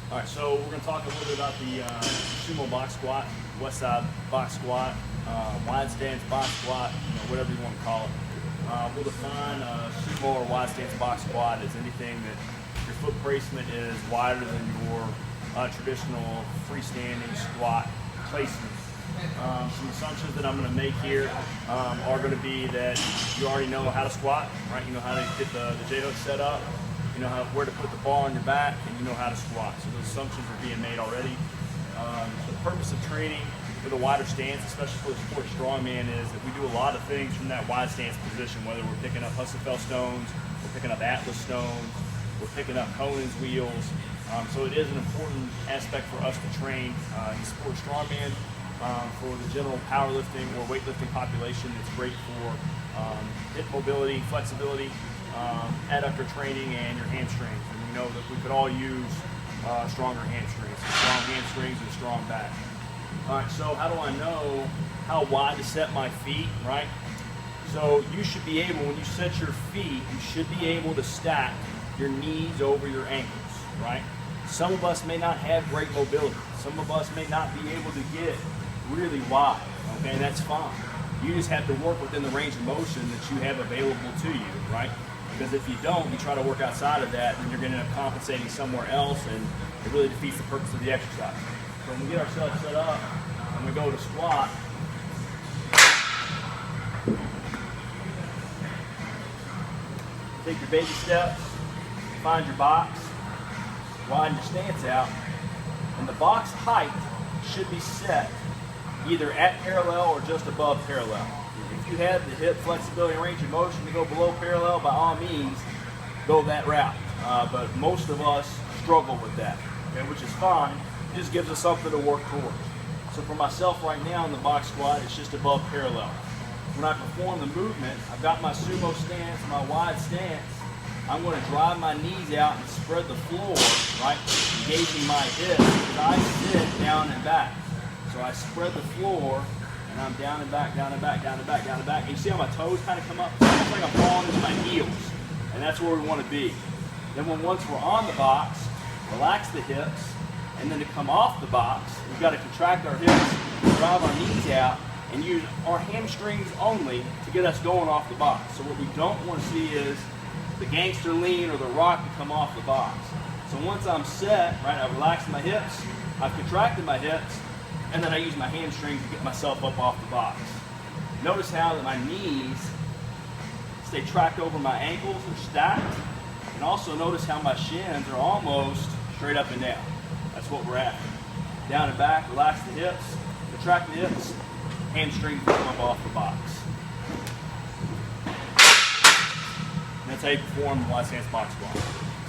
All right, so we're going to talk a little bit about the sumo box squat, west side box squat, wide stance box squat, whatever you want to call it. We'll define sumo or wide stance box squat as anything that your foot placement is wider than your traditional freestanding squat placement. Some assumptions that I'm going to make here are going to be that you already know how to squat, right? You know how to get the J-hook set up. You know where to put the ball on your back, and you know how to squat. So those assumptions are being made already. The purpose of training for the wider stance, especially for the sport strongman, is that we do a lot of things from that wide stance position, whether we're picking up Husafel stones, we're picking up Atlas stones, we're picking up Conan's wheels. So it is an important aspect for us to train in sport strongman. For the general powerlifting or weightlifting population, it's great for hip mobility, flexibility, adductor training, and your hamstrings. And we know that we could all use stronger hamstrings, strong hamstrings and strong back. All right, so how do I know how wide to set my feet, right? So you should be able, when you set your feet, you should be able to stack your knees over your ankles, right? Some of us may not have great mobility. Some of us may not be able to get really wide, okay, and that's fine. You just have to work within the range of motion that you have available to you, right? Because if you don't, you try to work outside of that, then you're going to end up compensating somewhere else, and it really defeats the purpose of the exercise. So when we get ourselves set up and we go to squat, take your baby steps, find your box, widen your stance out, and the box height should be set either at parallel or just above parallel. If you have the hip flexibility and range of motion to go below parallel, by all means, go that route. But most of us struggle with that, okay, which is fine. It just gives us something to work towards. So for myself right now in the box squat, it's just above parallel. When I perform the movement, I've got my sumo stance, my wide stance. I'm going to drive my knees out and spread the floor, right, engaging my hips as I sit down and back. So I spread the floor, and I'm down and back, down and back, down and back, down and back. And you see how my toes kind of come up? It's almost like I'm falling into my heels, and that's where we want to be. Then once we're on the box, relax the hips, and then to come off the box, we've got to contract our hips, drive our knees out, and use our hamstrings only to get us going off the box. So what we don't want to see is the gangster lean or the rock to come off the box. So once I'm set, right, I've relaxed my hips, I've contracted my hips, and then I use my hamstrings to get myself up off the box. Notice how that my knees stay tracked over my ankles or stacked, and also notice how my shins are almost straight up and down. That's what we're after. Down and back, relax the hips, contract the hips, hamstrings come up off the box. And that's how you perform the wide stance box squat.